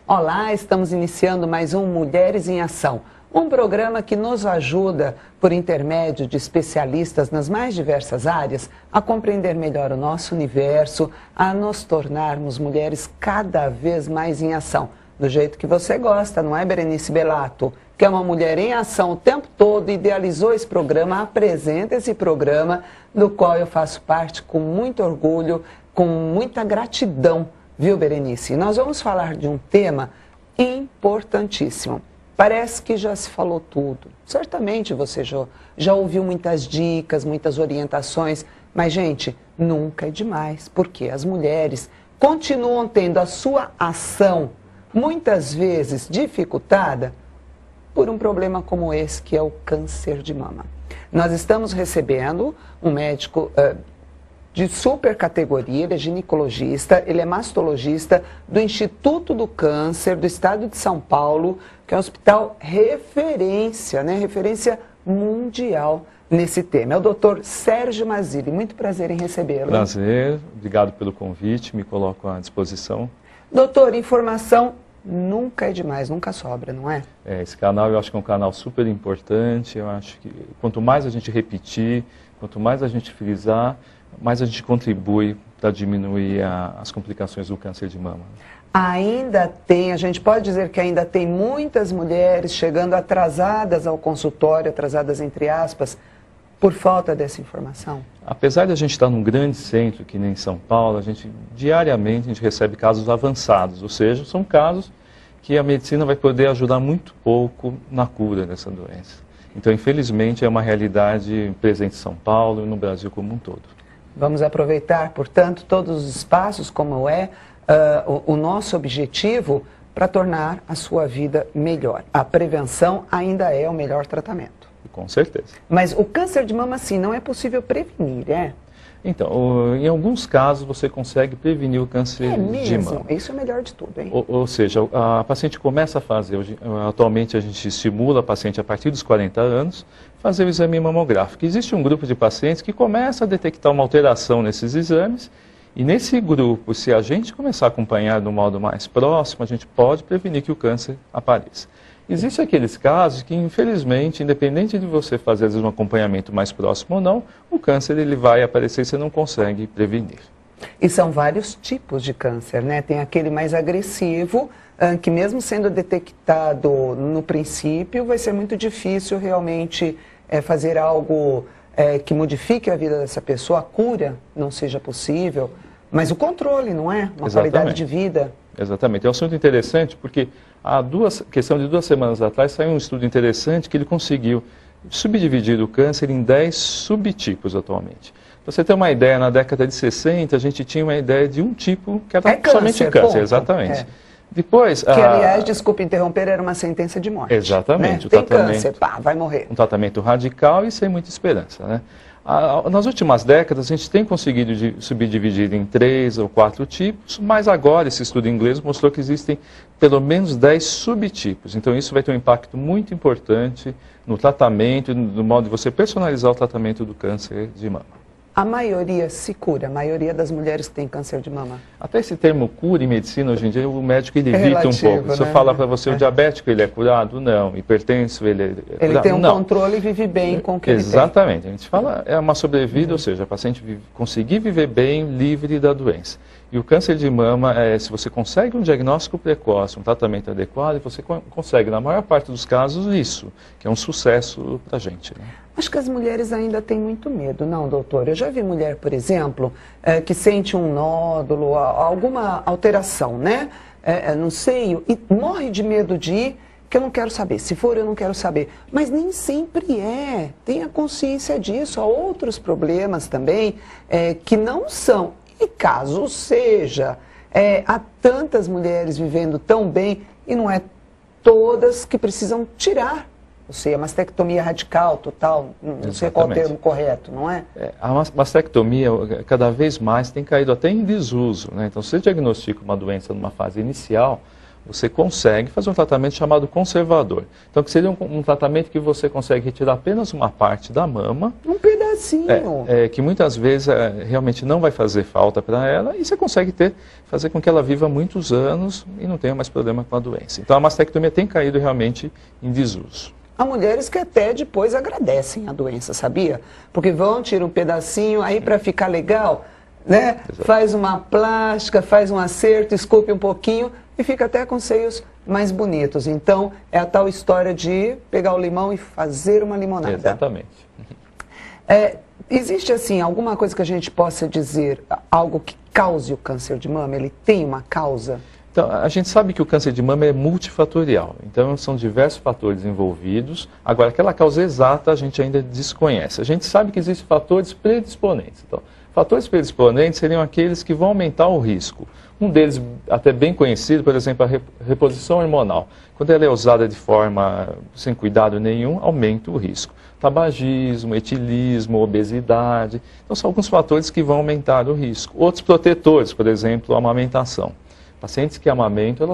Olá, estamos iniciando mais um Mulheres em Ação, um programa que nos ajuda, por intermédio de especialistas nas mais diversas áreas, a compreender melhor o nosso universo, a nos tornarmos mulheres cada vez mais em ação. Do jeito que você gosta, não é, Berenice Bellato? Que é uma mulher em ação o tempo todo, idealizou esse programa, apresenta esse programa, do qual eu faço parte com muito orgulho, com muita gratidão. Viu, Berenice? Nós vamos falar de um tema importantíssimo. Parece que já se falou tudo. Certamente você já ouviu muitas dicas, muitas orientações, mas, gente, nunca é demais, porque as mulheres continuam tendo a sua ação, muitas vezes dificultada, por um problema como esse, que é o câncer de mama. Nós estamos recebendo um médico de super categoria, ele é ginecologista, ele é mastologista do Instituto do Câncer do Estado de São Paulo, que é um hospital referência, né? Referência mundial nesse tema. É o doutor Sérgio Mazzilli. Muito prazer em recebê-lo. Prazer, obrigado pelo convite, me coloco à disposição. Doutor, informação nunca é demais, nunca sobra, não é? Esse canal eu acho que é um canal super importante, eu acho que quanto mais a gente repetir, quanto mais a gente frisar, mais a gente contribui para diminuir as complicações do câncer de mama. Ainda tem, a gente pode dizer que ainda tem muitas mulheres chegando atrasadas ao consultório, atrasadas entre aspas, por falta dessa informação? Apesar de a gente estar num grande centro, que nem São Paulo, diariamente a gente recebe casos avançados, ou seja, são casos que a medicina vai poder ajudar muito pouco na cura dessa doença. Então, infelizmente, é uma realidade presente em São Paulo e no Brasil como um todo. Vamos aproveitar, portanto, todos os espaços, como é o nosso objetivo, para tornar a sua vida melhor. A prevenção ainda é o melhor tratamento. Com certeza. Mas o câncer de mama, sim, não é possível prevenir, é? Então, em alguns casos você consegue prevenir o câncer de mama. Isso é o melhor de tudo, hein? Ou seja, a paciente começa a fazer, atualmente a gente estimula a paciente a partir dos 40 anos, fazer o exame mamográfico. Existe um grupo de pacientes que começa a detectar uma alteração nesses exames, e nesse grupo, se a gente começar a acompanhar de um modo mais próximo, a gente pode prevenir que o câncer apareça. Existem aqueles casos que, infelizmente, independente de você fazer às vezes um acompanhamento mais próximo ou não, o câncer ele vai aparecer e você não consegue prevenir. E são vários tipos de câncer, né? Tem aquele mais agressivo, que mesmo sendo detectado no princípio, vai ser muito difícil realmente fazer algo que modifique a vida dessa pessoa, a cura não seja possível, mas o controle, não é? Uma qualidade de vida. Exatamente. É um assunto interessante porque questão de 2 semanas atrás saiu um estudo interessante que ele conseguiu subdividir o câncer em 10 subtipos atualmente. Pra você ter uma ideia, na década de 60 a gente tinha uma ideia de um tipo que era somente câncer. Ponto. Exatamente. Depois, que, aliás, desculpe interromper, era uma sentença de morte. Exatamente. Né? Tem câncer, pá, vai morrer. Um tratamento radical e sem muita esperança, né? Nas últimas décadas, a gente tem conseguido subdividir em 3 ou 4 tipos, mas agora esse estudo inglês mostrou que existem pelo menos 10 subtipos. Então, isso vai ter um impacto muito importante no tratamento, no modo de você personalizar o tratamento do câncer de mama. A maioria se cura, a maioria das mulheres que têm câncer de mama. Até esse termo cura em medicina, hoje em dia, o médico ele evita um pouco. Se eu falar para você, o diabético ele é curado? Não. O hipertenso ele é curado? Ele tem um controle e vive bem com o que ele tem. Exatamente. A gente fala, é uma sobrevida, ou seja, a paciente conseguir viver bem, livre da doença. E o câncer de mama, se você consegue um diagnóstico precoce, um tratamento adequado, você consegue, na maior parte dos casos, isso, que é um sucesso para a gente, né? Acho que as mulheres ainda têm muito medo, não, doutor? Eu já vi mulher, por exemplo, que sente um nódulo, alguma alteração, né, no seio, e morre de medo de ir, que eu não quero saber. Se for, eu não quero saber. Mas nem sempre é. Tenha consciência disso. Há outros problemas também que não são. E caso seja, há tantas mulheres vivendo tão bem e não é todas que precisam tirar. Ou seja, a mastectomia radical, total, não sei qual o termo correto, não é? A mastectomia, cada vez mais, tem caído até em desuso, né? Então, se você diagnostica uma doença numa fase inicial, você consegue fazer um tratamento chamado conservador. Então, que seria um tratamento que você consegue retirar apenas uma parte da mama. Um pedacinho. Que muitas vezes realmente não vai fazer falta para ela, e você consegue fazer com que ela viva muitos anos e não tenha mais problema com a doença. Então, a mastectomia tem caído realmente em desuso. Há mulheres que até depois agradecem a doença, sabia? Porque vão, tiram um pedacinho, aí para ficar legal, né? Faz uma plástica, faz um acerto, esculpe um pouquinho e fica até com seios mais bonitos. Então, é a tal história de pegar o limão e fazer uma limonada. Exatamente. Existe, assim, alguma coisa que a gente possa dizer, algo que cause o câncer de mama? Ele tem uma causa? Então, a gente sabe que o câncer de mama é multifatorial, então são diversos fatores envolvidos. Agora, aquela causa exata a gente ainda desconhece. A gente sabe que existem fatores predisponentes. Então, fatores predisponentes seriam aqueles que vão aumentar o risco. Um deles, até bem conhecido, por exemplo, a reposição hormonal. Quando ela é usada de forma sem cuidado nenhum, aumenta o risco. Tabagismo, etilismo, obesidade. Então, são alguns fatores que vão aumentar o risco. Outros protetores, por exemplo, a amamentação. Pacientes que amamentam,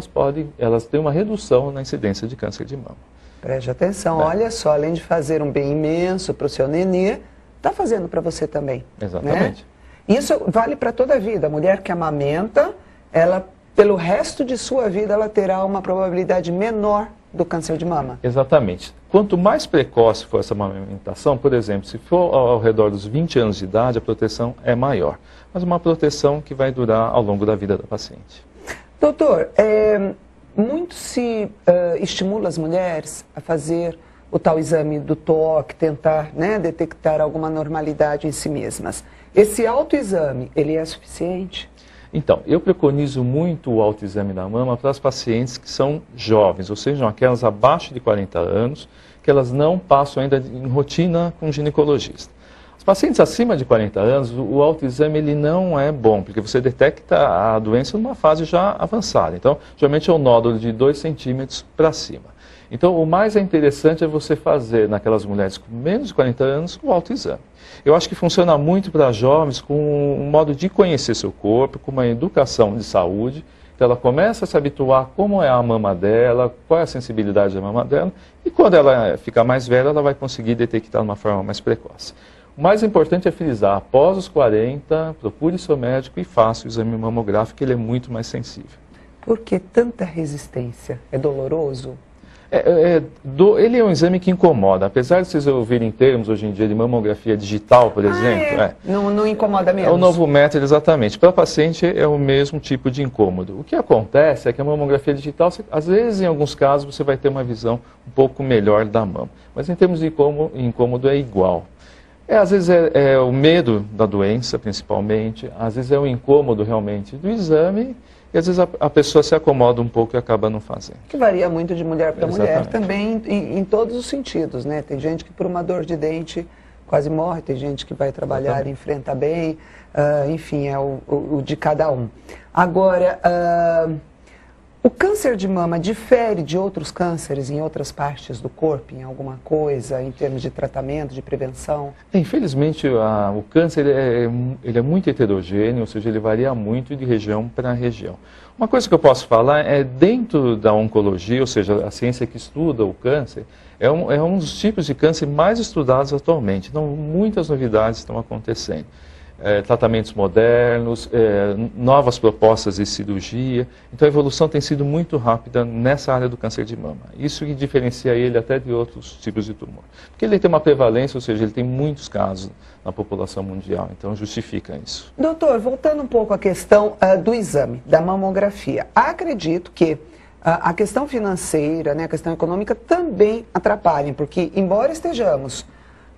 elas têm uma redução na incidência de câncer de mama. Preste atenção, olha só, além de fazer um bem imenso para o seu nenê, está fazendo para você também. Exatamente. Né? Isso vale para toda a vida. A mulher que amamenta, ela, pelo resto de sua vida, ela terá uma probabilidade menor do câncer de mama. Exatamente. Quanto mais precoce for essa amamentação, por exemplo, se for ao redor dos 20 anos de idade, a proteção é maior. Mas uma proteção que vai durar ao longo da vida da paciente. Doutor, muito se estimula as mulheres a fazer o tal exame do toque, tentar, né, detectar alguma normalidade em si mesmas. Esse autoexame, ele é suficiente? Então, eu preconizo muito o autoexame da mama para as pacientes que são jovens, ou seja, aquelas abaixo de 40 anos, que elas não passam ainda em rotina com o ginecologista. Os pacientes acima de 40 anos, o autoexame ele não é bom, porque você detecta a doença numa fase já avançada. Então, geralmente é um nódulo de 2 centímetros para cima. Então, o mais interessante é você fazer naquelas mulheres com menos de 40 anos o autoexame. Eu acho que funciona muito para jovens com um modo de conhecer seu corpo, com uma educação de saúde. Então, ela começa a se habituar como é a mama dela, qual é a sensibilidade da mama dela, e quando ela ficar mais velha, ela vai conseguir detectar de uma forma mais precoce. O mais importante é frisar, após os 40, procure seu médico e faça o exame mamográfico, que ele é muito mais sensível. Por que tanta resistência? É doloroso? Ele é um exame que incomoda. Apesar de vocês ouvirem termos hoje em dia de mamografia digital, por exemplo. Não incomoda mesmo? É o novo método, exatamente. Para a paciente é o mesmo tipo de incômodo. O que acontece é que a mamografia digital, às vezes, em alguns casos, você vai ter uma visão um pouco melhor da mama. Mas em termos de incômodo é igual. Às vezes é o medo da doença, principalmente. Às vezes é o incômodo, realmente, do exame. E às vezes a pessoa se acomoda um pouco e acaba não fazendo. Que varia muito de mulher para mulher, também em todos os sentidos, né? Tem gente que por uma dor de dente quase morre, tem gente que vai trabalhar e enfrenta bem, enfim, é o de cada um. Agora, o câncer de mama difere de outros cânceres em outras partes do corpo, em alguma coisa, em termos de tratamento, de prevenção? Infelizmente, o câncer ele é muito heterogêneo, ou seja, ele varia muito de região para região. Uma coisa que eu posso falar é dentro da oncologia, ou seja, a ciência que estuda o câncer, é um dos tipos de câncer mais estudados atualmente. Então, muitas novidades estão acontecendo. Tratamentos modernos, novas propostas de cirurgia. Então a evolução tem sido muito rápida nessa área do câncer de mama. Isso que diferencia ele até de outros tipos de tumor. Porque ele tem uma prevalência, ou seja, ele tem muitos casos na população mundial, então justifica isso. Doutor, voltando um pouco à questão do exame, da mamografia. Acredito que a questão financeira, né, a questão econômica também atrapalhem, porque embora estejamos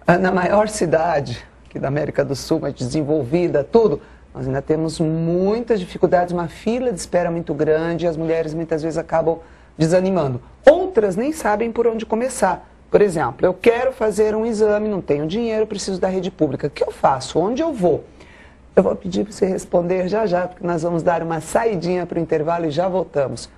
na maior cidade da América do Sul, mais desenvolvida, tudo, nós ainda temos muitas dificuldades, uma fila de espera muito grande, e as mulheres muitas vezes acabam desanimando. Outras nem sabem por onde começar. Por exemplo, eu quero fazer um exame, não tenho dinheiro, preciso da rede pública. O que eu faço? Onde eu vou? Eu vou pedir para você responder já já, porque nós vamos dar uma saidinha para o intervalo e já voltamos.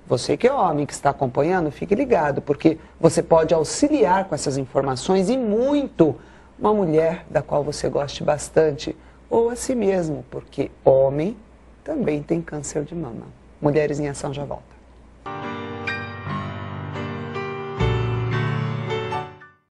Você que é homem, que está acompanhando, fique ligado, porque você pode auxiliar com essas informações e muito uma mulher da qual você goste bastante, ou a si mesmo, porque homem também tem câncer de mama. Mulheres em Ação já volta.